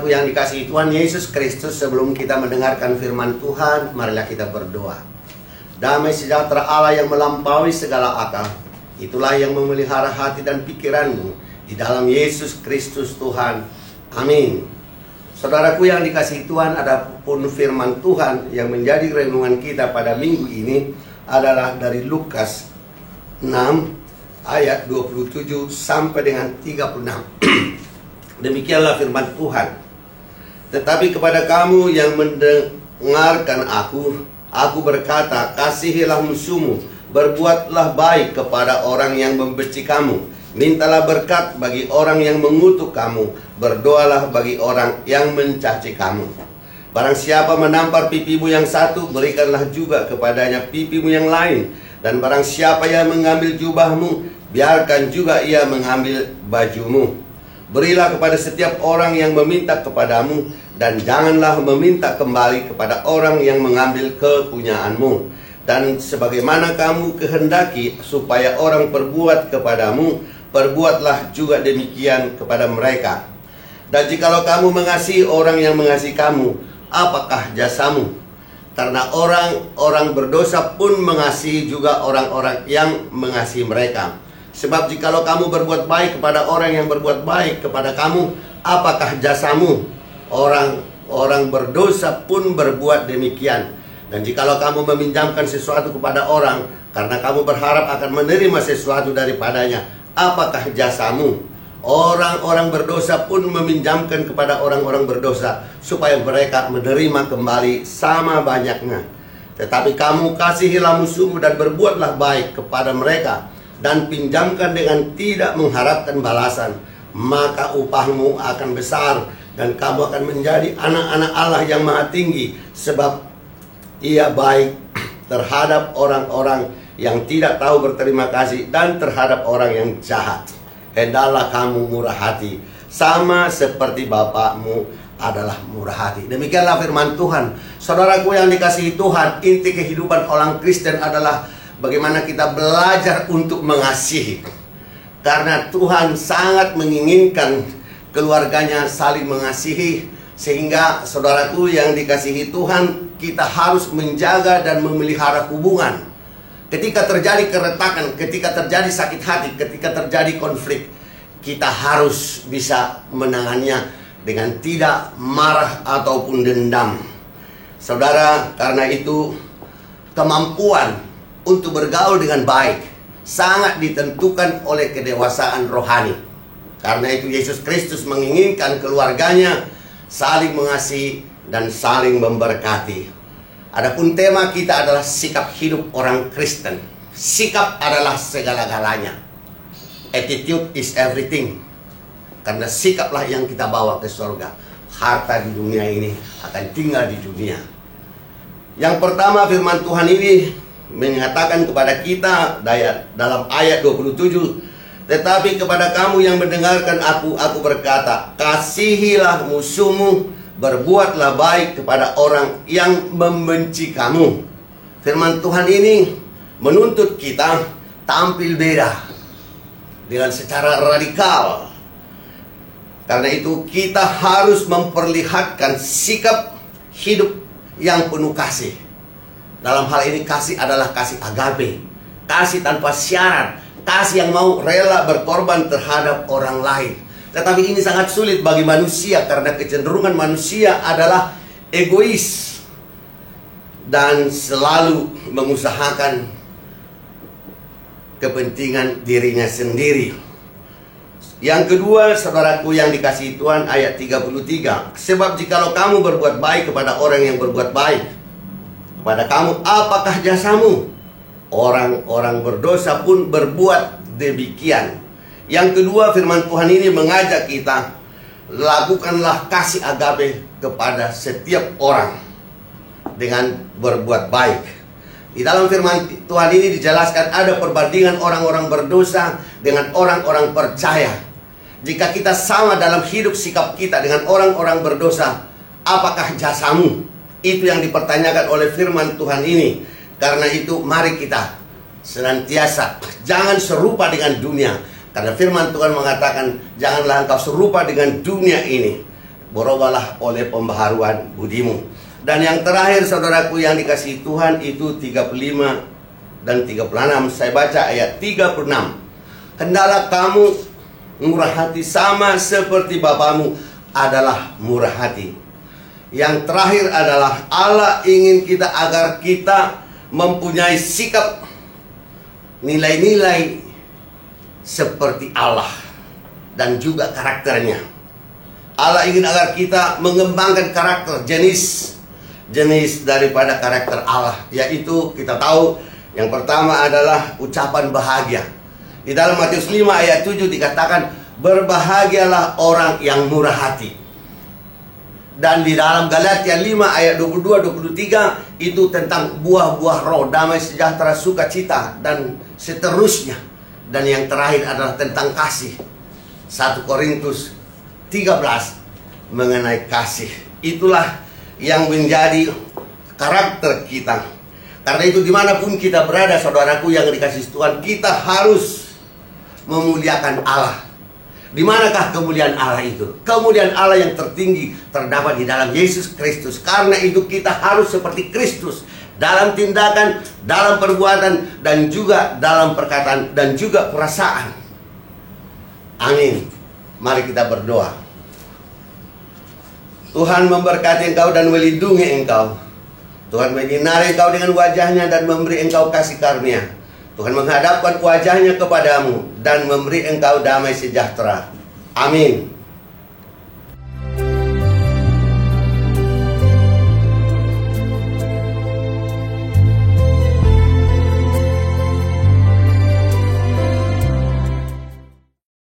Saudaraku yang dikasihi Tuhan Yesus Kristus, sebelum kita mendengarkan firman Tuhan, marilah kita berdoa. Damai sejahtera Allah yang melampaui segala akal, itulah yang memelihara hati dan pikiranmu di dalam Yesus Kristus Tuhan. Amin. Saudaraku yang dikasihi Tuhan, adapun firman Tuhan yang menjadi renungan kita pada minggu ini adalah dari Lukas 6 ayat 27 sampai dengan 36. Demikianlah firman Tuhan. Tetapi kepada kamu yang mendengarkan aku berkata, kasihilah musuhmu, berbuatlah baik kepada orang yang membenci kamu, mintalah berkat bagi orang yang mengutuk kamu, berdoalah bagi orang yang mencaci kamu. Barang siapa menampar pipimu yang satu, berikanlah juga kepadanya pipimu yang lain. Dan barang siapa yang mengambil jubahmu, biarkan juga ia mengambil bajumu. Berilah kepada setiap orang yang meminta kepadamu, dan janganlah meminta kembali kepada orang yang mengambil kepunyaanmu. Dan sebagaimana kamu kehendaki supaya orang perbuat kepadamu, perbuatlah juga demikian kepada mereka. Dan jikalau kamu mengasihi orang yang mengasihi kamu, apakah jasamu? Karena orang-orang berdosa pun mengasihi juga orang-orang yang mengasihi mereka. Sebab jikalau kamu berbuat baik kepada orang yang berbuat baik kepada kamu, apakah jasamu? Orang-orang berdosa pun berbuat demikian. Dan jikalau kamu meminjamkan sesuatu kepada orang, karena kamu berharap akan menerima sesuatu daripadanya, apakah jasamu? Orang-orang berdosa pun meminjamkan kepada orang-orang berdosa, supaya mereka menerima kembali sama banyaknya. Tetapi kamu kasihilah musuhmu dan berbuatlah baik kepada mereka, dan pinjamkan dengan tidak mengharapkan balasan, maka upahmu akan besar, dan kamu akan menjadi anak-anak Allah yang maha tinggi, sebab ia baik terhadap orang-orang yang tidak tahu berterima kasih dan terhadap orang yang jahat. Hendaklah kamu murah hati, sama seperti Bapakmu adalah murah hati. Demikianlah firman Tuhan. Saudaraku yang dikasihi Tuhan, inti kehidupan orang Kristen adalah bagaimana kita belajar untuk mengasihi. Karena Tuhan sangat menginginkan keluarganya saling mengasihi. Sehingga saudaraku yang dikasihi Tuhan, kita harus menjaga dan memelihara hubungan. Ketika terjadi keretakan, ketika terjadi sakit hati, ketika terjadi konflik, kita harus bisa menangannya dengan tidak marah ataupun dendam. Saudara, karena itu kemampuan untuk bergaul dengan baik sangat ditentukan oleh kedewasaan rohani. Karena itu Yesus Kristus menginginkan keluarganya saling mengasihi dan saling memberkati. Adapun tema kita adalah sikap hidup orang Kristen. Sikap adalah segala-galanya. Attitude is everything. Karena sikaplah yang kita bawa ke surga. Harta di dunia ini akan tinggal di dunia. Yang pertama, firman Tuhan ini mengatakan kepada kita dalam ayat 27, tetapi kepada kamu yang mendengarkan aku berkata, kasihilah musuhmu, berbuatlah baik kepada orang yang membenci kamu. Firman Tuhan ini menuntut kita tampil beda dengan secara radikal. Karena itu kita harus memperlihatkan sikap hidup yang penuh kasih. Dalam hal ini kasih adalah kasih agape, kasih tanpa syarat, kasih yang mau rela berkorban terhadap orang lain. Tetapi ini sangat sulit bagi manusia, karena kecenderungan manusia adalah egois dan selalu mengusahakan kepentingan dirinya sendiri. Yang kedua, saudaraku yang dikasihi Tuhan, ayat 33, sebab jikalau kamu berbuat baik kepada orang yang berbuat baik kepada kamu, apakah jasamu? Orang-orang berdosa pun berbuat demikian. Yang kedua, firman Tuhan ini mengajak kita, lakukanlah kasih agape kepada setiap orang dengan berbuat baik. Di dalam firman Tuhan ini dijelaskan ada perbandingan orang-orang berdosa dengan orang-orang percaya. Jika kita sama dalam hidup sikap kita dengan orang-orang berdosa, apakah jasamu? Itu yang dipertanyakan oleh firman Tuhan ini. Karena itu mari kita senantiasa jangan serupa dengan dunia. Karena firman Tuhan mengatakan, janganlah engkau serupa dengan dunia ini. berubahlah oleh pembaharuan budimu. Dan yang terakhir saudaraku yang dikasihi Tuhan, itu 35 dan 36. Saya baca ayat 36. Hendaklah kamu murah hati sama seperti Bapamu adalah murah hati. Yang terakhir adalah Allah ingin kita agar kita mempunyai sikap nilai-nilai seperti Allah dan juga karakternya. Allah ingin agar kita mengembangkan karakter, jenis daripada karakter Allah, yaitu kita tahu yang pertama adalah ucapan bahagia. Di dalam Matius 5 ayat 7 dikatakan, berbahagialah orang yang murah hati. Dan di dalam Galatia 5 ayat 22-23 itu tentang buah-buah roh, damai, sejahtera, sukacita, dan seterusnya. Dan yang terakhir adalah tentang kasih. 1 Korintus 13 mengenai kasih. Itulah yang menjadi karakter kita. Karena itu dimanapun kita berada, saudaraku yang dikasihi Tuhan, kita harus memuliakan Allah. Di manakah kemuliaan Allah itu? Kemuliaan Allah yang tertinggi terdapat di dalam Yesus Kristus. Karena itu kita harus seperti Kristus dalam tindakan, dalam perbuatan, dan juga dalam perkataan, dan juga perasaan. Amin. Mari kita berdoa. Tuhan memberkati engkau dan melindungi engkau. Tuhan menyinari engkau dengan wajahnya dan memberi engkau kasih karunia. Tuhan menghadapkan wajahnya kepadamu dan memberi engkau damai sejahtera. Amin.